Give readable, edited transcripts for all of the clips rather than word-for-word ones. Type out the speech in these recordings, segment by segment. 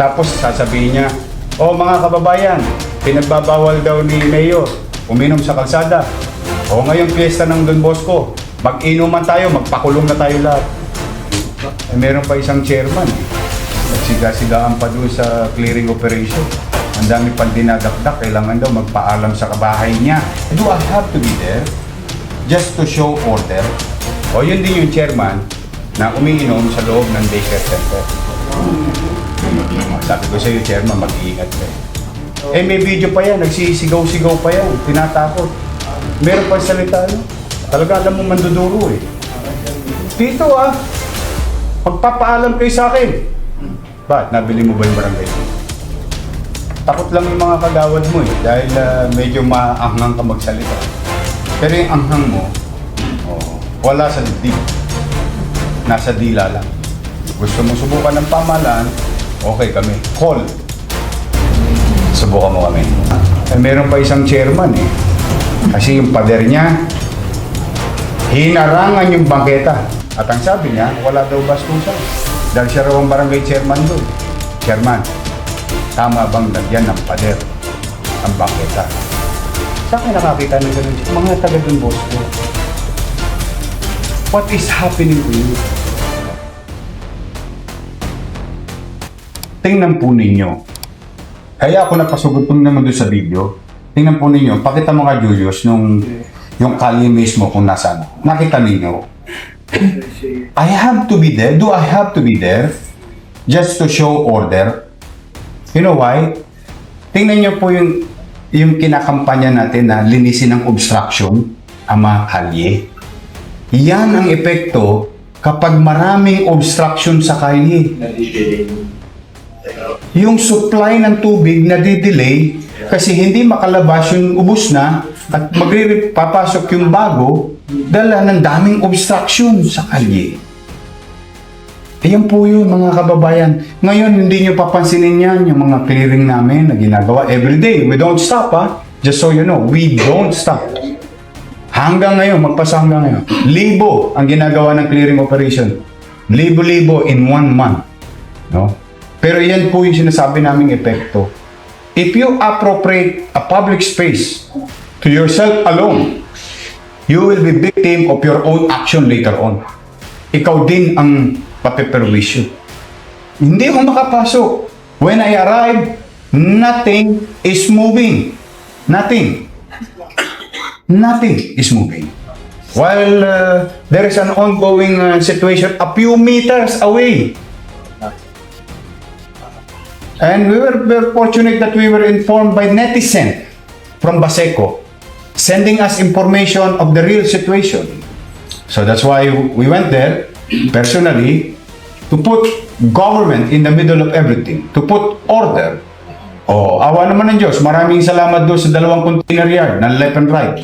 Tapos sasabihin niya, "Oh mga kababayan, pinagbabawal daw ni Mayor uminom sa kalsada. O ngayong piyesta ng Don Bosco, mag-inuman tayo, magpakulong na tayo lahat." Eh, meron pa isang chairman eh. Nagsiga-sigaan pa doon sa clearing operation. Ang dami pang dinadakdak, kailangan daw magpaalam sa kabahay niya. Do I have to be there just to show order? O yun din yung chairman na umiinom sa loob ng daycare center. Sabi ko sa'yo, chairman, mag-iingat ka. Eh may video pa yan, nagsisigaw-sigaw pa yan, tinatakot. Meron pa salita, no? Talaga alam mo manduduro eh. Tito magpapaalam kayo sa akin. Ba't? Nabili mo ba yung barangay? Takot lang yung mga kagawad mo eh, dahil medyo maanghang ka magsalita. Pero yung anghang mo, wala sa dibdib. Nasa dila lang. Gusto mo subukan ng pamahalaan, okay kami. Call. Subukan mo kami. Eh, meron pa isang chairman eh. Kasi yung pader niya, hinarangan yung bangketa. At ang sabi niya, wala daw bastusan. Dahil siya raw ang barangay chairman doon. Chairman, tama bang lagyan ng pader ang bangketa? Sa akin nakakita ng ganun. Mga taga Don Bosco. What is happening to you? Tingnan po ninyo. Kaya ako napasugot po naman doon sa video. Tingnan po ninyo. Pakita mo nga, Julius, yung kalye mismo kung nasaan. Nakita ninyo. I have to be there. Do I have to be there just to show order? You know why? Tingnan niyo po yung kinakampanya natin na linisin ng obstruction ang mga kalye. Yan ang epekto kapag maraming obstruction sa kalye. Yung supply ng tubig nadidelay kasi hindi makalabas yung ubos na at papasok yung bago dala ng daming obstruction sa kalye. Ayan po yun mga kababayan. Ngayon hindi nyo papansinin yan yung mga clearing namin na ginagawa everyday. We don't stop Just so you know, we don't stop. Hanggang ngayon, magpasa hanggang ngayon. Libo ang ginagawa ng clearing operation. Libo-libo in 1 month. No? Pero yan po yung sinasabi naming epekto. If you appropriate a public space to yourself alone, you will be victim of your own action later on. Ikaw din ang papeperwisyo. Hindi ako makapasok. When I arrive, nothing is moving. Nothing is moving. While there is an ongoing situation a few meters away. And we were fortunate that we were informed by netizen from Baseco, sending us information of the real situation. So that's why we went there personally to put government in the middle of everything, to put order. Awa naman ng Diyos. Maraming salamat doon sa 2 container yard ng left and right.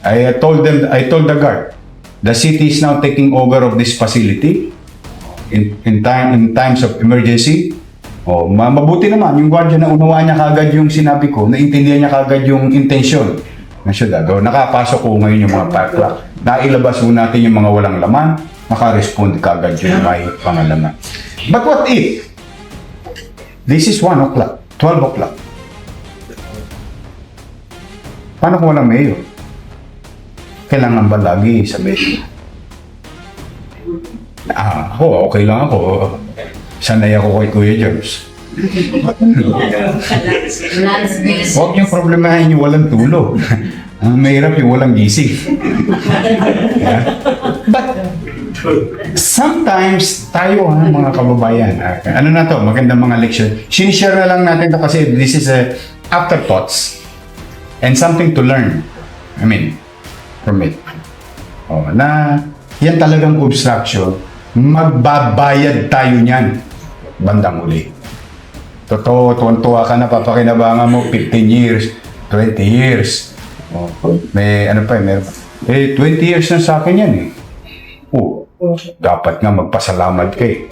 I told the guard, the city is now taking over of this facility in times of emergency. Mabuti naman, yung guardia na unawaan niya kagad yung sinabi ko, naintindihan niya kagad yung intention na siya gagawin. Nakapasok ko ngayon yung mga fire truck. Nailabas mo natin yung mga walang laman, nakarespond kagad yung may pangalaman. But what if this is 1 o'clock, 12 o'clock? Paano kung walang mayor? Kailangan ba lagi sa mayor? Okay lang ako. Sanay ako kay Kuya James. Huwag niyong problemahin yung walang tulog. Ang mahirap yung walang gising. Yeah. But sometimes tayo mga kababayan, ano na to, magandang mga lecture. Sinishare na lang natin to kasi this is a afterthoughts and something to learn. From it. Na yan talagang obstruction. Magbabayad tayo niyan bandang uli. Totoo, tuwan-tuwa ka na, papakinabangan mo 15 years, 20 years. May 20 years na sa akin yan eh. Dapat nga magpasalamat kay.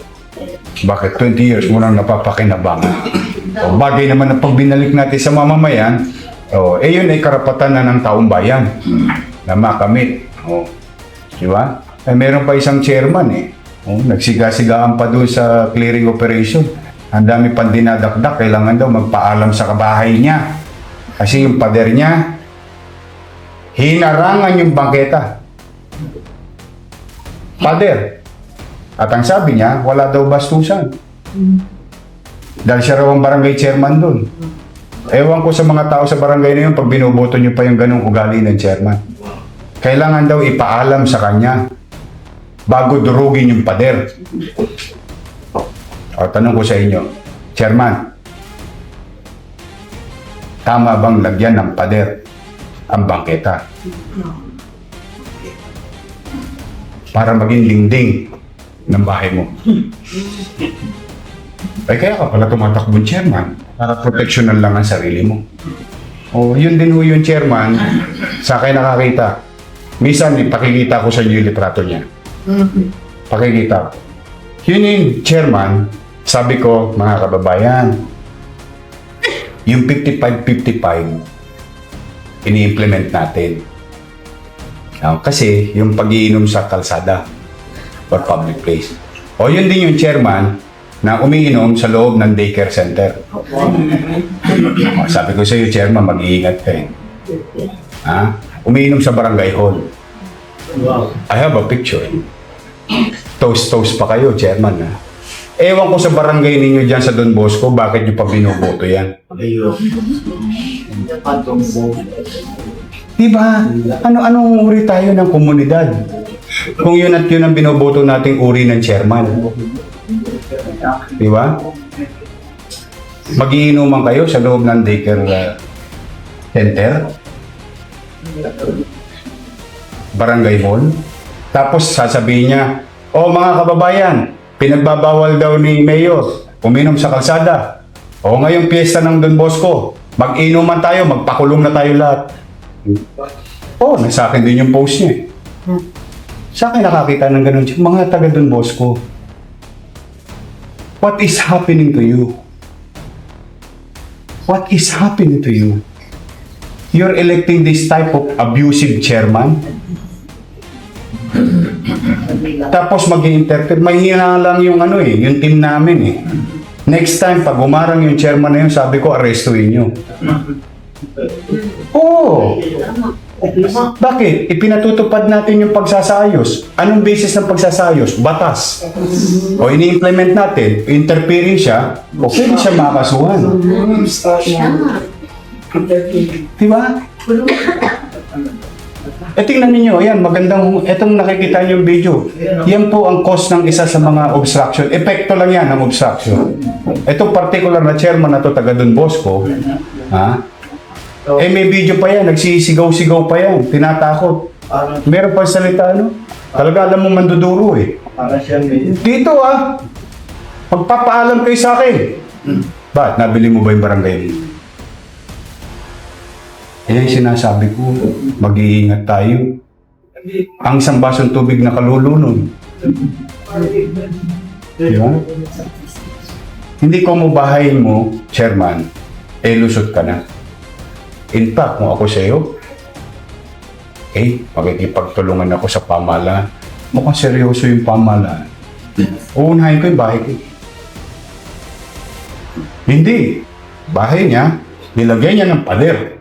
Bakit 20 years mo nang napapakinabangan? Bagay naman na pag binalik natin sa mamamayan, yun ay karapatan na ng taong bayan na makamit. Di ba? Meron pa isang chairman eh. Nagsiga-sigaan pa doon sa clearing operation. Ang dami pang dinadakdak, kailangan daw magpaalam sa kabahay niya. Kasi yung pader niya, hinarangan yung bangketa. Pader. At ang sabi niya, wala daw bastusan. Dahil siya raw ang barangay chairman doon. Ewan ko sa mga tao sa barangay na yun, pag binoboto niyo pa yung ganong ugali ng chairman. Kailangan daw ipaalam sa kanya bago durugin yung pader. O, tanong ko sa inyo, chairman, tama bang lagyan ng pader ang bangketa? Para maging dingding ng bahay mo. Ay kaya ka pala tumatakbong chairman para proteksyonan lang ang sarili mo. O yun din ho yung chairman, sa akin nakakita. Minsan ipakikita ko sa inyo yung litrato niya. Pakikita ko. Yun yung chairman, sabi ko mga kababayan, yung 55-55 ini-implement natin. Kasi yung pag-iinom sa kalsada or public place. O yun din yung chairman na umiinom sa loob ng daycare center. Sabi ko sa iyo, chairman, mag-iingat ka eh. Umiinom sa barangay hall. I have a picture. Toast-toast pa kayo, chairman. Ewan ko sa barangay ninyo dyan sa Don Bosco, bakit nyo pa binoboto yan? Diba? Anong uri tayo ng komunidad? Kung yun at yun ang binoboto nating uri ng chairman. Diba? Magiinuman kayo sa loob ng daycare center? Barangay hall? Tapos sasabihin niya, "Oh mga kababayan, pinagbabawal daw ni Mayor uminom sa kalsada. O ngayong piyesta ng Don Bosco, mag-inuman tayo, magpakulong na tayo lahat." Oh, nasa akin din yung post niya. Sa akin nakakita ng ganun. Mga taga Don Bosco, what is happening to you? What is happening to you? You're electing this type of abusive chairman? Tapos mag-i-interpret. Mahina lang yung yung team namin eh. Next time, pag umarang yung chairman na yun, sabi ko, arrestuin nyo. Oo. Bakit? Ipinatutupad natin yung pagsasayos. Anong basis ng pagsasayos? Batas. O ini-implement natin, interfering siya, o pwede siya makasuhan. Diba? Tingnan ninyo, ayan, magandang, etong nakikita niyo yung video. Yan po ang cause ng isa sa mga obstruction. Epekto lang yan ng obstruction. Itong particular na chairman na to, taga Don Bosco, may video pa yan, nagsisigaw-sigaw pa yan, tinatakot. Meron pa salita, talaga alam mo manduduro eh. Dito magpapaalam kayo sa akin. Ba't? Nabili mo ba yung barangay mo? Yan yung sinasabi ko, mag-iingat tayo. Ang isang basong tubig na kalulunod. Diba? Hindi ko mo bahayin mo, chairman, lusot ka na. In fact, kung ako sa'yo, makikipagtulungan ako sa pamahalaan. Mukhang seryoso yung pamahalaan. Uunahin ko yung bahay ko. Hindi. Bahay niya, nilagay niya ng pader.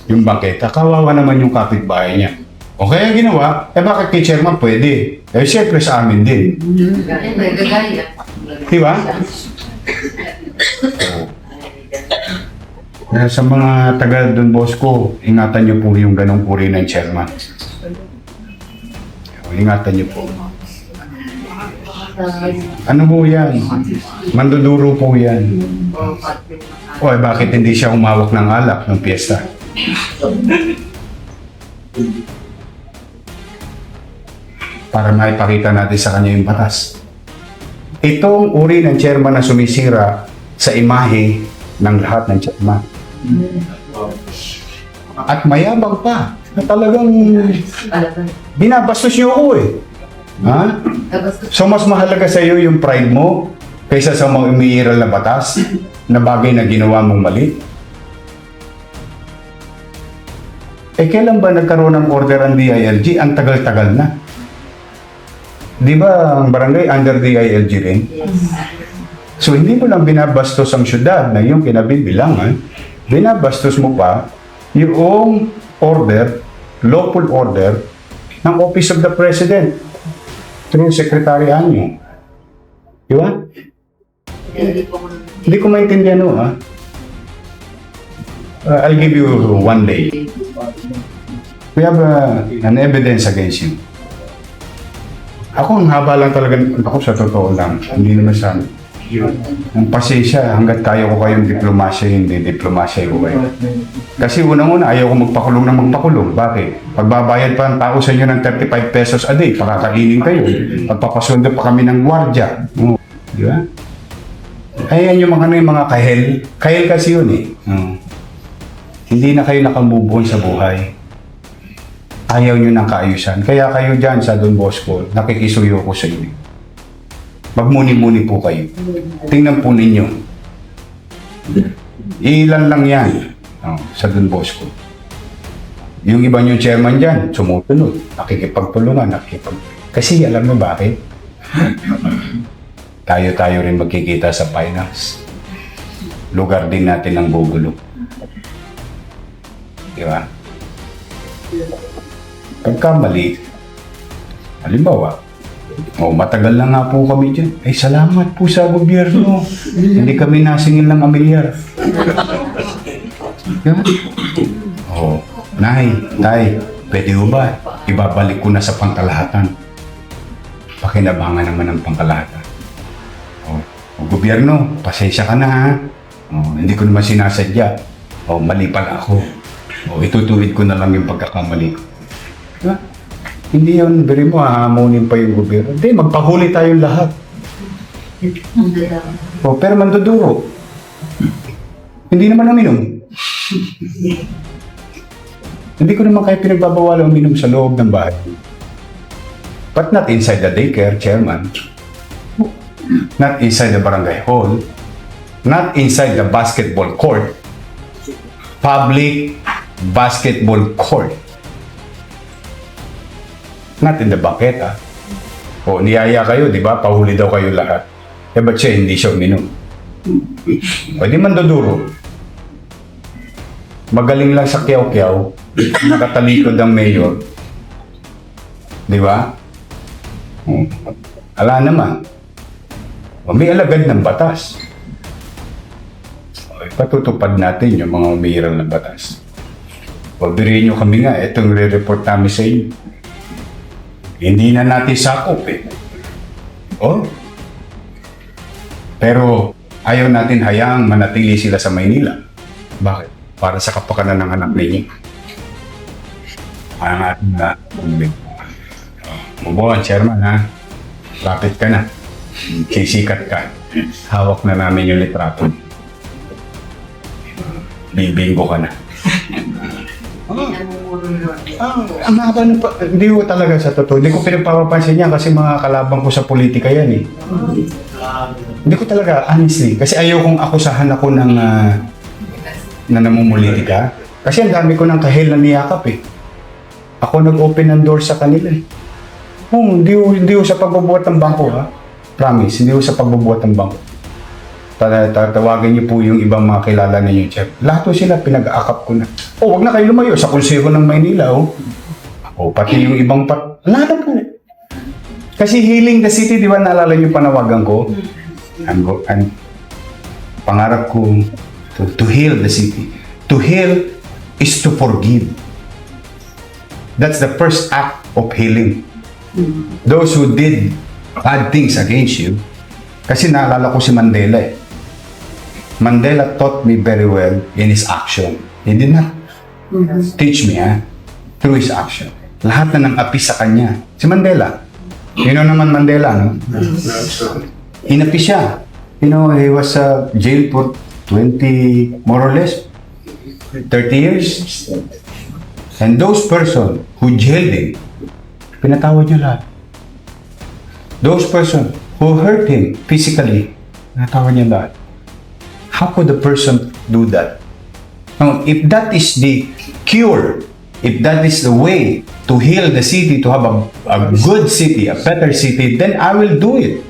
Yung bangketa, kawawa naman yung kapitbahay niya. O kaya ginawa, bakit kay chairman pwede? Siyempre sa amin din. Diba? Sa mga taga Don Bosco, ingatan niyo po yung ganong uri ng chairman. Ingatan niyo po. Ano po yan? Manduduro po yan. Bakit hindi siya umawak ng alak ng piyesta? Para maipakita natin sa kanya yung batas. Itong uri ng chairman na sumisira sa imahe ng lahat ng chairman. At mayabang pa na talagang binabastos niyo ako eh. So mas mahalaga sa iyo yung pride mo kaysa sa mga umiiral na batas na bagay na ginawa mong mali. Kailan ba nagkaroon ng order ang DILG? Ang tagal-tagal na. Di ba ang barangay under DILG rin? Yes. So, hindi mo lang binabastos ang syudad na yung kinabibilangan, binabastos mo pa yung order, lawful order, ng Office of the President through Secretary Anyo. Di ba? Hindi ko maintindihan no, ha? I'll give you one day. We have an evidence against you. Ako, ang haba lang talaga, ako sa totoo lang, hindi naman sa ang pasensya, hanggat kaya ko kayong diplomasya, hindi diplomasya ko kayo. Kasi unang-una, ayaw ko magpakulong na magpakulong. Bakit? Pagbabayad pa ang tao sa inyo ng 35 pesos a day, pakakainin kayo. Pagpapasundo pa kami ng gwardya. Di ba? Ayan yung mga kahel. Kahel kasi yun eh. Hindi na kayo nakamove on sa buhay. Ayaw nyo ng kaayusan. Kaya kayo dyan sa Don Bosco, nakikisuyo ko sa inyo. Magmuni-muni po kayo. Tingnan po ninyo. Ilan lang yan sa Don Bosco. Yung iba nyo chairman dyan, sumutunod. Nakikipagtulungan, Kasi alam mo bakit? Tayo-tayo rin magkikita sa finance. Lugar din natin ang gugulo. Di ba? Pagkamali, halimbawa, matagal na nga po kami dyan. Ay, salamat po sa gobyerno. Hindi kami nasingil ng amilyar. Diba? Nay, tay, pwede ho ba? Ibabalik ko na sa pangkalahatan. Pakinabangan naman ang pangkalahatan. Gobyerno, pasensya ka na ha. Hindi ko naman sinasadya. Mali pala ako. Itutuwid ko na lang yung pagkakamali ko. Diba? Hindi yun, beri mo, hahamunin pa yung gobyerno. Hindi, magpahuli tayong lahat. Pero manduduro. Hindi naman uminom. Hindi ko naman kayo pinagbabawala uminom sa loob ng bahay. But not inside the daycare, chairman. Not inside the barangay hall. Not inside the basketball court. Public basketball court. Not in the banqueta. Niyaya kayo, di ba? Pahuli daw kayo lahat. Ba't siya hindi siya uminom? Pwede man duduro. Magaling lang sa kiyaw-kiyaw. Nakatalikod ang mayor. Di ba? Ala naman. May alagad ng batas. Patutupad natin yung mga umiiral ng batas. Pabiriin nyo kami nga, itong re-report namin sa inyo. Hindi na natin sakop eh. Pero ayaw natin hayaang manatili sila sa Maynila. Bakit? Para sa kapakanan ng anak ninyo. Ang ating na. Mubuhan, chairman ha. Lapit ka na. Sisikat ka. Hawak na namin yung litrato. Bibinggo ka na. Ang haba na pa, hindi ko talaga sa totoo. Hindi ko pinagpapapansin niya kasi mga kalabang ko sa politika yan eh. Hindi ko talaga, honestly. Kasi ayaw kong akusahan ako ng na namumulitika. Kasi ang dami ko ng kahil na niyakap eh. Ako nag-open ng door sa kanila eh. Hindi ko sa pagbubuhat ng bangko ha. Promise, hindi ko sa pagbubuhat ng bangko. Tatawagan niyo po yung ibang mga kilala ninyo, chef. Lahat po sila, pinag-aakap ko na. Wag na kayo lumayo sa konseho ng Maynila, pati yung ibang lahat po. Kasi healing the city, di ba naalala niyo panawagan ko? Pangarap ko to heal the city. To heal is to forgive. That's the first act of healing. Those who did bad things against you, kasi naalala ko si Mandela eh. Mandela taught me very well in his action. He did not teach me through his action. Lahat na ng api sa kanya. Si Mandela. You know naman Mandela, no? Inapi siya. He was jailed for 20, more or less, 30 years. And those person who jailed him, pinatawad niya lahat. Those person who hurt him physically, pinatawad niya lahat. How could the person do that? Now, if that is the cure, if that is the way to heal the city, to have a good city, a better city, then I will do it.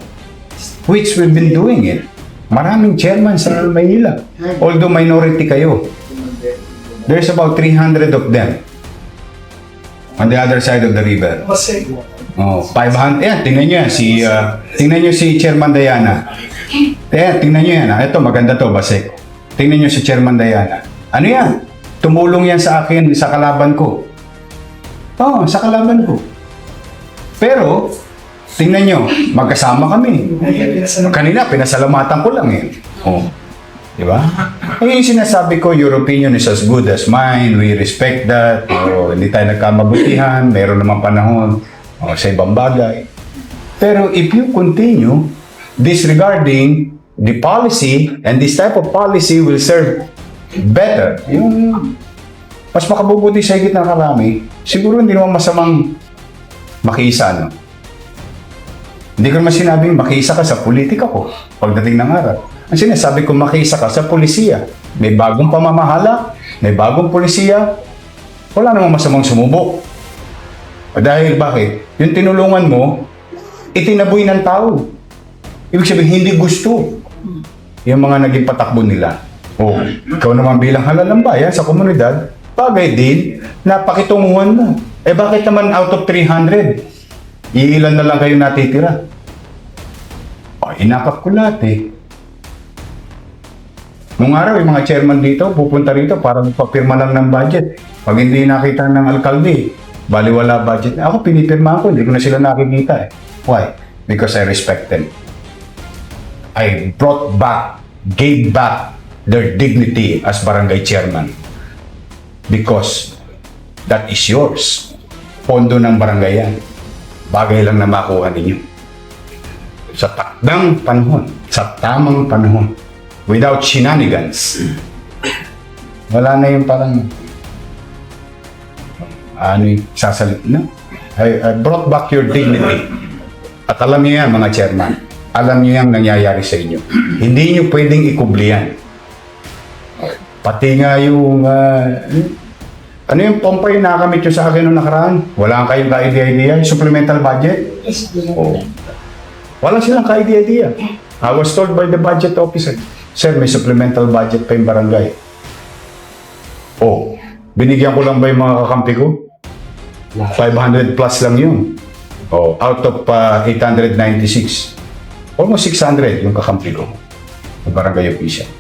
Which we've been doing it. Maraming chairman sa Maynila. Although minority kayo. There's about 300 of them. On the other side of the river. Oh, 500. Ayan, tingnan nyo yan. Tingnan nyo si Chairman Diana. Ayan, tingnan nyo yan. Ito, maganda to, Basek. Tingnan nyo si Chairman Diana. Ano yan? Tumulong yan sa akin, sa kalaban ko. Oo, sa kalaban ko. Pero, tingnan nyo, magkasama kami. Kanina, pinasalamatan ko lang eh. Oh. Di ba? Yung sinasabi ko, your opinion is as good as mine. We respect that. O, hindi tayo nagkamabutihan. Meron naman panahon sa ibang bagay. Pero if you continue disregarding the policy, and this type of policy will serve better, yung mas makabubuti sa higit ng karami, siguro hindi naman masamang makiisa, no? Hindi ko naman sinabing makiisa ka sa politika ko pagdating ng araw. Ang sinasabi ko, makiisa ka sa polisiya. May bagong pamamahala, may bagong polisiya, wala namang masamang sumubok. Dahil bakit? Yung tinulungan mo, itinaboy ng tao. Ibig sabihin, hindi gusto yung mga naging patakbo nila. O, ikaw naman bilang halal ng bayan sa komunidad, bagay din na pakitunguhan mo. Eh bakit naman out of 300? Iilan na lang kayo natitira? O, inakap ko lahat eh. Nung araw, yung mga chairman dito, pupunta rito para magpapirma lang ng budget. Pag hindi nakita ng alkalde, baliwala budget. Ako, pinipirma ko, hindi ko na sila nakikita eh. Why? Because I respect them. I gave back their dignity as barangay chairman. Because that is yours. Pondo ng barangay yan. Bagay lang na makuha ninyo. Sa takdang panahon, sa tamang panahon, without shenanigans. Wala na yung parang sasalit na. I brought back your dignity. At alam niyo yan, mga chairman. Alam niyo yan nangyayari sa inyo. Hindi niyo pwedeng ikubli yan. Pati nga yung ano yung pompa yung nakamit nyo sa akin noong nakaraan? Wala kayong ka-idea-idea? Supplemental budget? Oh. Wala silang ka-idea-idea. I was told by the budget officer, sir, may supplemental budget pa yung barangay. Oh, binigyan ko lang ba yung mga kakampi ko? 500 plus lang yun. Oh, out of 896. Almost 600 yung kakampi ko. Yung barangay official.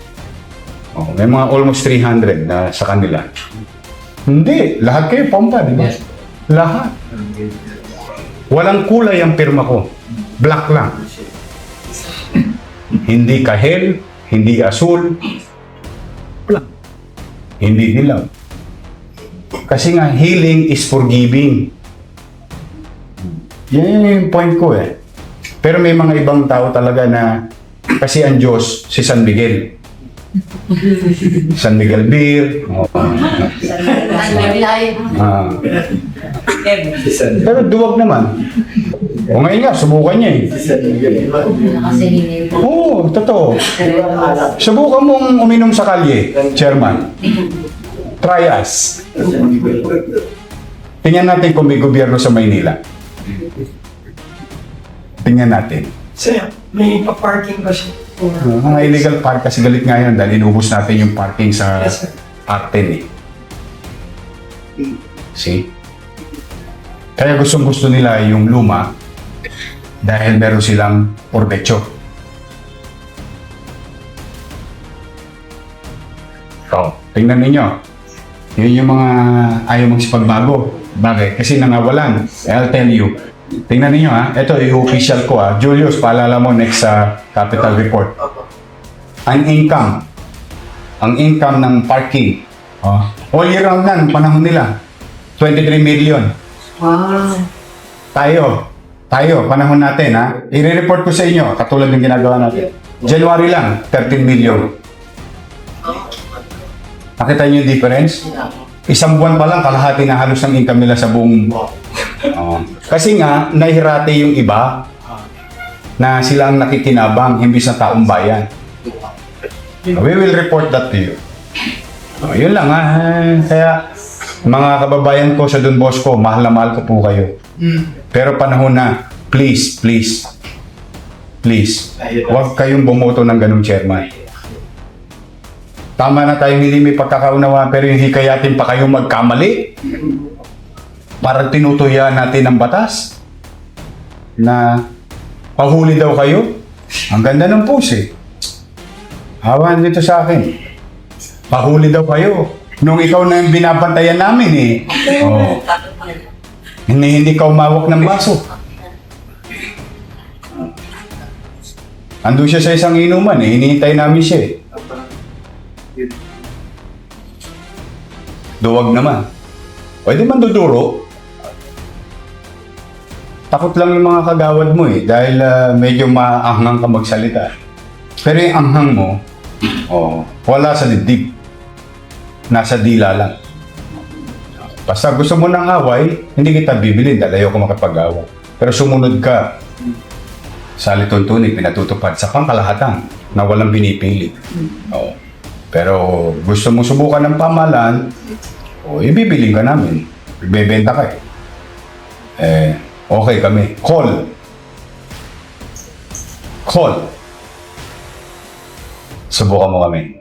Oh, may mga almost 300 na sa kanila. Hindi, lahat kayo pompa, di ba? Lahat. Walang kulay ang pirma ko. Black lang. Hindi kahel, hindi asul, black. Hindi dilaw. Kasi nga, healing is forgiving. Yan yung point ko eh. Pero may mga ibang tao talaga na, kasi ang Diyos, si San Miguel. San Miguel Beer. Pero duwag naman. O ngayon nga, subukan niya eh. Oo, totoo. Subukan mong uminom sa kalye, chairman. Try us. Tingnan natin kung may gobyerno sa Maynila. Tingnan natin. Sir, may pa-parking ba siya? Mga illegal park kasi galit nga yun dahil inubos natin yung parking sa Arten eh. See? Kaya gustong-gusto nila yung luma dahil meron silang orbecho. So, tingnan ninyo. Yun yung mga ayaw magsipagbago. Bakit? Kasi nangawalan. I'll tell you. Tingnan niyo ha. Ito yung official ko ha. Julius, paalala mo next sa capital report. Ang income ng parking. All year round na, panahon nila. 23 million. Wow. Tayo, panahon natin ha. I-report ko sa inyo, katulad ng ginagawa natin. January lang, 13 million. Nakita niyo yung difference? Isang buwan pa lang, kalahati na halos ng income nila sa buong... Kasi nga, nahihirate yung iba na sila ang nakikinabang, imbis na taong bayan. We will report that to you. Yun lang ha. Kaya, mga kababayan ko sa Don Bosco, mahal na mahal ko po kayo. Pero panahon na, please, Please, huwag kayong bumoto ng ganung chairman. Tama na tayong hindi may pagkakaunawa pero yung hikayatin pa kayong magkamali. Para tinutuyan natin ang batas na pahuli daw kayo. Ang ganda ng post eh. Hawan dito sa akin. Pahuli daw kayo. Nung ikaw na yung binabantayan namin eh. Oh. Hindi ka umawak ng baso. Ando siya sa isang inuman eh. Hinihintay namin siya eh. Duwag naman. Pwede man duduro. Takot lang yung mga kagawad mo eh. Dahil medyo maanghang ka magsalita. Pero yung anghang mo, wala sa dibdib. Nasa dila lang. Basta gusto mo ng away, hindi kita bibilin dahil ayaw ko makipag-away. Pero sumunod ka sa lituntunin, pinatutupad sa pangkalahatan na walang binipili. Oo. Pero gusto mo subukan ng pamahalaan, ibibiling ka namin. Ibebenta ka eh. Okay kami. Call. Subukan mo kami.